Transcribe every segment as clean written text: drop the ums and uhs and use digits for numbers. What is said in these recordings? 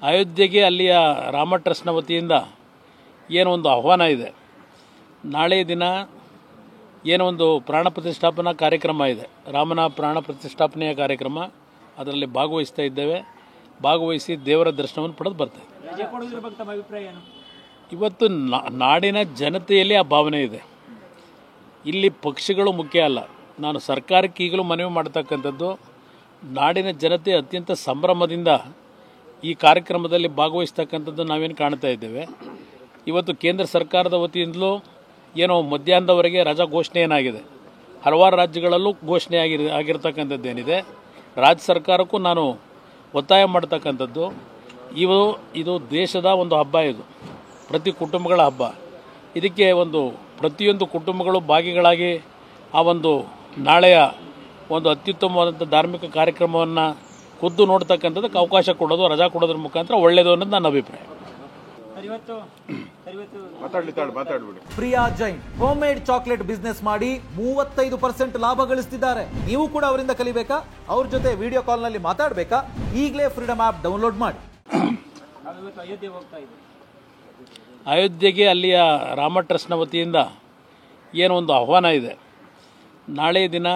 ಅಯೋಧ್ಯೆಗೆ ಅಲ್ಲಿಯ ರಾಮ ಟ್ರಸ್ಟ್ನ ವತಿಯಿಂದ ಏನೋ ಒಂದು ಆಹ್ವಾನ ಇದೆ. ನಾಳೆ ದಿನ ಏನೋ ಒಂದು ಪ್ರಾಣ ಪ್ರತಿಷ್ಠಾಪನಾ ಕಾರ್ಯಕ್ರಮ ಇದೆ, ರಾಮನ ಪ್ರಾಣ ಪ್ರತಿಷ್ಠಾಪನೆಯ ಕಾರ್ಯಕ್ರಮ. ಅದರಲ್ಲಿ ಭಾಗವಹಿಸ್ತಾ ಇದ್ದೇವೆ. ಭಾಗವಹಿಸಿ ದೇವರ ದರ್ಶನವನ್ನು ಪಡೆದು ಬರ್ತೇವೆ. ಇವತ್ತು ನಾಡಿನ ಜನತೆಯಲ್ಲಿ ಆ ಭಾವನೆ ಇದೆ. ಇಲ್ಲಿ ಪಕ್ಷಗಳು ಮುಖ್ಯ ಅಲ್ಲ. ನಾನು ಸರ್ಕಾರಕ್ಕೆ ಈಗಲೂ ಮನವಿ ಮಾಡ್ತಕ್ಕಂಥದ್ದು, ನಾಡಿನ ಜನತೆ ಅತ್ಯಂತ ಸಂಭ್ರಮದಿಂದ ಈ ಕಾರ್ಯಕ್ರಮದಲ್ಲಿ ಭಾಗವಹಿಸ್ತಕ್ಕಂಥದ್ದು ನಾವೇನು ಕಾಣ್ತಾ ಇದ್ದೇವೆ. ಇವತ್ತು ಕೇಂದ್ರ ಸರ್ಕಾರದ ವತಿಯಿಂದಲೂ ಏನೋ ಮಧ್ಯಾಹ್ನದವರೆಗೆ ರಜಾ ಘೋಷಣೆ ಏನಾಗಿದೆ, ಹಲವಾರು ರಾಜ್ಯಗಳಲ್ಲೂ ಘೋಷಣೆ ಆಗಿರ್ತಕ್ಕಂಥದ್ದೇನಿದೆ. ರಾಜ್ಯ ಸರ್ಕಾರಕ್ಕೂ ನಾನು ಒತ್ತಾಯ ಮಾಡ್ತಕ್ಕಂಥದ್ದು, ಇದು ದೇಶದ ಒಂದು ಹಬ್ಬ, ಇದು ಪ್ರತಿ ಕುಟುಂಬಗಳ ಹಬ್ಬ. ಇದಕ್ಕೆ ಪ್ರತಿಯೊಂದು ಕುಟುಂಬಗಳು ಭಾಗಿಗಳಾಗಿ ಆ ನಾಳೆಯ ಅತ್ಯುತ್ತಮವಾದಂಥ ಧಾರ್ಮಿಕ ಕಾರ್ಯಕ್ರಮವನ್ನು ಖುದ್ದು ನೋಡ್ತಕ್ಕಂಥದ್ದಕ್ಕೆ ಅವಕಾಶ ಕೊಡೋದು, ರಜಾ ಕೊಡೋದ್ರ ಮುಖಾಂತರ ಒಳ್ಳೆಯದು ಅನ್ನೋದು ನನ್ನ ಅಭಿಪ್ರಾಯ. Priya Jain home made chocolate business ಮಾಡಿ 35% ಲಾಭ ಗಳಿಸ್ತಿದ್ದಾರೆ. ನೀವು ಕೂಡ ಅವರಿಂದ ಕಲಿಬೇಕಾ? ಅವ್ರ ಜೊತೆ ವಿಡಿಯೋ ಕಾಲ್ ನಲ್ಲಿ ಮಾತಾಡಬೇಕಾ? ಈಗಲೇ ಫ್ರೀಡಮ್ ಆಪ್ ಡೌನ್ಲೋಡ್ ಮಾಡಿ. ಅಯೋಧ್ಯೆಗೆ ಅಲ್ಲಿಯ ರಾಮ ಟ್ರಸ್ಟ್ನ ವತಿಯಿಂದ ಏನೋ ಒಂದು ಆಹ್ವಾನ ಇದೆ. ನಾಳೆ ದಿನ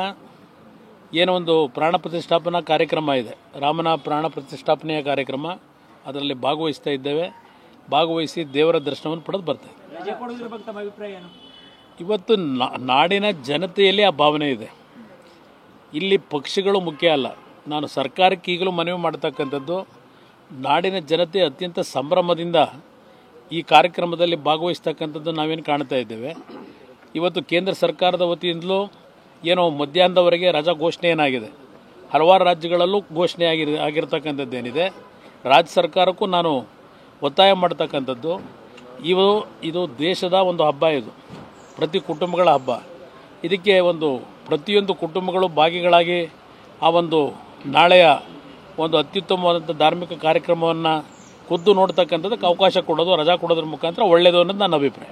ಏನೋ ಒಂದು ಪ್ರಾಣ ಪ್ರತಿಷ್ಠಾಪನಾ ಕಾರ್ಯಕ್ರಮ ಇದೆ, ರಾಮನ ಪ್ರಾಣ ಪ್ರತಿಷ್ಠಾಪನೆಯ ಕಾರ್ಯಕ್ರಮ. ಅದರಲ್ಲಿ ಭಾಗವಹಿಸ್ತಾ ಇದ್ದೇವೆ. ಭಾಗವಹಿಸಿ ದೇವರ ದರ್ಶನವನ್ನು ಪಡೆದು ಬರ್ತೇವೆ. ಇವತ್ತು ನಾಡಿನ ಜನತೆಯಲ್ಲಿ ಆ ಭಾವನೆ ಇದೆ. ಇಲ್ಲಿ ಪಕ್ಷಗಳು ಮುಖ್ಯ ಅಲ್ಲ. ನಾನು ಸರ್ಕಾರಕ್ಕೆ ಈಗಲೂ ಮನವಿ ಮಾಡ್ತಕ್ಕಂಥದ್ದು, ನಾಡಿನ ಜನತೆ ಅತ್ಯಂತ ಸಂಭ್ರಮದಿಂದ ಈ ಕಾರ್ಯಕ್ರಮದಲ್ಲಿ ಭಾಗವಹಿಸ್ತಕ್ಕಂಥದ್ದು ನಾವೇನು ಕಾಣ್ತಾ ಇದ್ದೇವೆ. ಇವತ್ತು ಕೇಂದ್ರ ಸರ್ಕಾರದ ವತಿಯಿಂದಲೂ ಏನೋ ಮಧ್ಯಾಹ್ನದವರೆಗೆ ರಜಾ ಘೋಷಣೆ ಏನಾಗಿದೆ, ಹಲವಾರು ರಾಜ್ಯಗಳಲ್ಲೂ ಘೋಷಣೆ ಆಗಿರ್ತಕ್ಕಂಥದ್ದೇನಿದೆ. ರಾಜ್ಯ ಸರ್ಕಾರಕ್ಕೂ ನಾನು ಒತ್ತಾಯ ಮಾಡ್ತಕ್ಕಂಥದ್ದು, ಇದು ದೇಶದ ಒಂದು ಹಬ್ಬ, ಇದು ಪ್ರತಿ ಕುಟುಂಬಗಳ ಹಬ್ಬ. ಇದಕ್ಕೆ ಪ್ರತಿಯೊಂದು ಕುಟುಂಬಗಳು ಭಾಗಿಗಳಾಗಿ ಆ ನಾಳೆಯ ಅತ್ಯುತ್ತಮವಾದಂಥ ಧಾರ್ಮಿಕ ಕಾರ್ಯಕ್ರಮವನ್ನು ಖುದ್ದು ನೋಡ್ತಕ್ಕಂಥದ್ದಕ್ಕೆ ಅವಕಾಶ ಕೊಡೋದು, ರಜಾ ಕೊಡೋದ್ರ ಮುಖಾಂತರ ಒಳ್ಳೆಯದು ಅನ್ನೋದು ನನ್ನ ಅಭಿಪ್ರಾಯ.